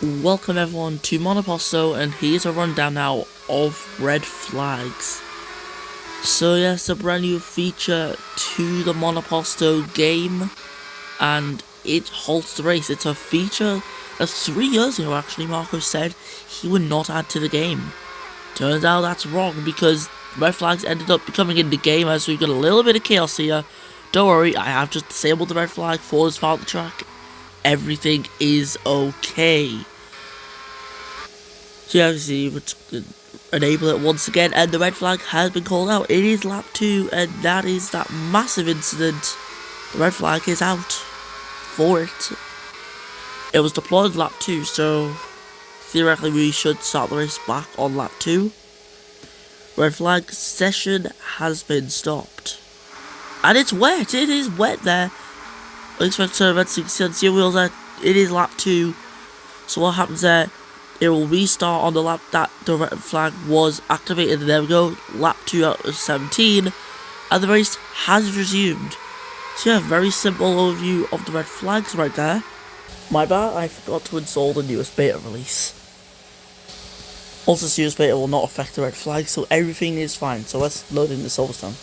Welcome everyone to Monoposto, and here's a rundown now of red flags. So yes, a brand new feature to the Monoposto game, and it halts the race. It's a feature that 3 years ago actually Marco said he would not add to the game. Turns out that's wrong, because red flags ended up becoming in the game as we've got a little bit of chaos here. Don't worry, I have just disabled the red flag for this part of the track. Everything is okay. So yeah, see, enable it once again, and the red flag has been called out. It is lap 2, and that is that massive incident. The red flag is out for it. It was deployed lap 2, so theoretically we should start the race back on lap 2. Red flag session has been stopped. And it's wet, it is wet there. Expect to red 6 wheels there. It is lap 2. So what happens there? It will restart on the lap that the red flag was activated. There we go, lap 2 out of 17, and the race has resumed. So yeah, very simple overview of the red flags right there. My bad, I forgot to install the newest beta release. Also, this newest beta will not affect the red flag, so everything is fine. So let's load in the Silverstone.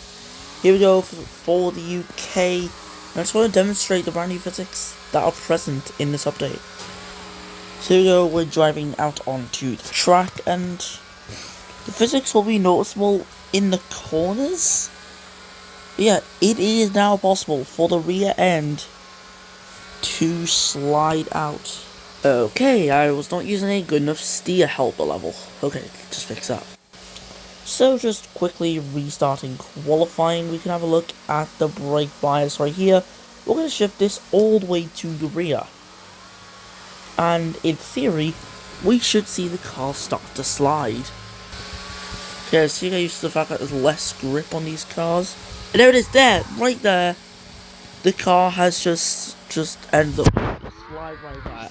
Here we go for the UK. I just want to demonstrate the brand new physics that are present in this update. So here we go, we're driving out onto the track, and the physics will be noticeable in the corners. But yeah, it is now possible for the rear end to slide out. Okay, I was not using a good enough steer helper level. Okay, just fix that. So just quickly restarting qualifying, we can have a look at the brake bias right here. We're going to shift this all the way to the rear. And in theory, we should see the car start to slide. Okay, so you get used to the fact that there's less grip on these cars. And there it is, there, right there. The car has just ended up with a slide right there.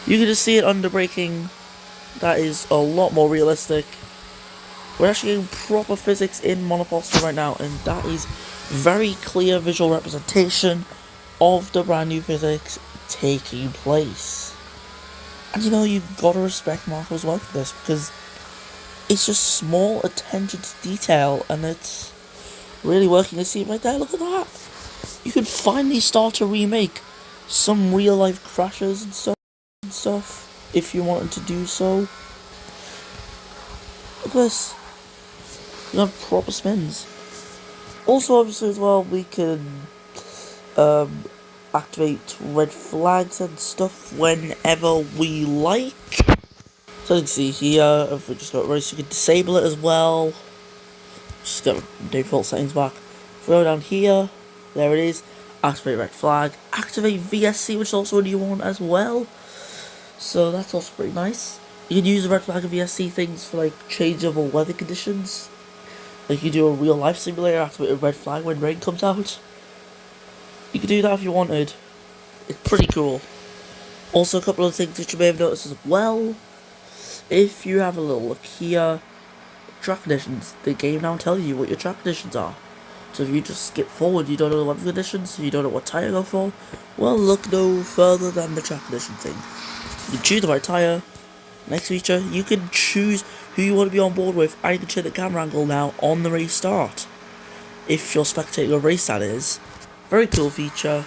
You can just see it under braking. That is a lot more realistic. We're actually getting proper physics in Monoposto right now, and that is very clear visual representation of the brand new physics taking place. And you know, you've got to respect Marco's work for this, because it's just small attention to detail, and it's really working. To see it right there, look at that. You could finally start to remake some real life crashes and stuff if you wanted to do so. Look at this. You have proper spins. Also, obviously as well, we can activate red flags and stuff whenever we like. So as you can see here, if we just go to race, you can disable it as well. Just get default settings back. If we go down here, there it is. Activate red flag. Activate VSC, which is also a new one as well. So that's also pretty nice. You can use the red flag and VSC things for like changeable weather conditions. Like you do a real life simulator, activate a red flag when rain comes out. You could do that if you wanted. It's pretty cool. Also, a couple of things that you may have noticed as well. If you have a little look here, track conditions, the game now tells you what your track conditions are. So if you just skip forward, you don't know the weather conditions, you don't know what tyre to go for, well, look no further than the track condition thing. You can choose the right tyre. Next feature, you can choose who you want to be on board with, and you can change the camera angle now on the race start. If you're spectating a race, that is. Very cool feature.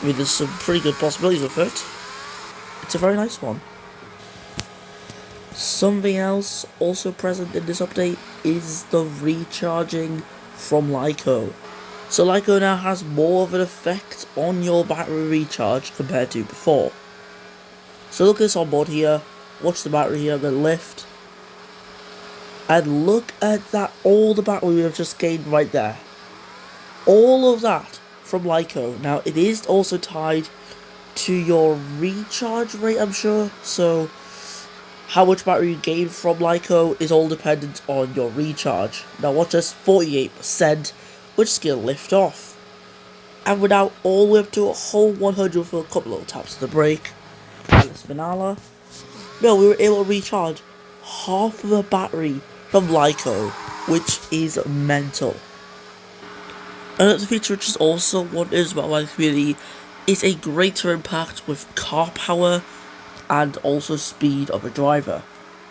I mean, there's some pretty good possibilities with it. It's a very nice one. Something else also present in this update is the recharging from Lyco. So Lyco now has more of an effect on your battery recharge compared to before. So look at this on board here, watch the battery here, the lift, and look at that, all the battery we have just gained right there. All of that from Lyco. Now it is also tied to your recharge rate, I'm sure, so how much battery you gain from Lyco is all dependent on your recharge. Now watch this, 48%, which is going to lift off. And we're now all the way up to a whole 100 for a couple of taps of the brake. And the Spinala. No, we were able to recharge half of the battery from Lyco, which is mental. Another feature which is also wanted about my community is a greater impact with car power and also speed of a driver.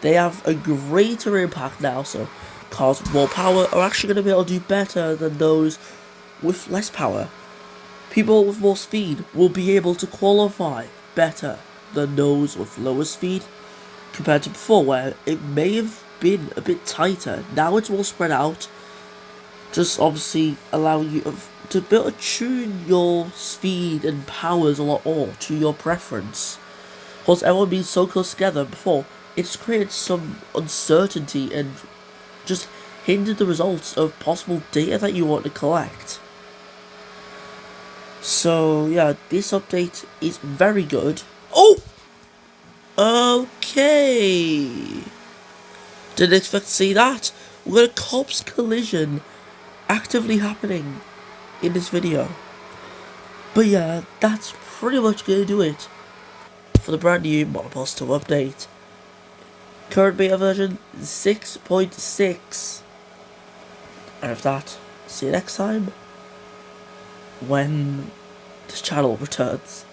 They have a greater impact now, so cars with more power are actually going to be able to do better than those with less power. People with more speed will be able to qualify better than those with lower speed compared to before, where it may have been a bit tighter. Now it's more spread out, just obviously allowing you to be able to tune your speed and powers a lot more to your preference. Because everyone being so close together before, it's created some uncertainty and just hindered the results of possible data that you want to collect. So yeah, this update is very good. Oh! Okay. Didn't expect to see that. We got a cops collision actively happening in this video. But yeah, that's pretty much gonna do it for the brand new Monoposto update. Current beta version 6.6. And with that, see you next time when this channel returns.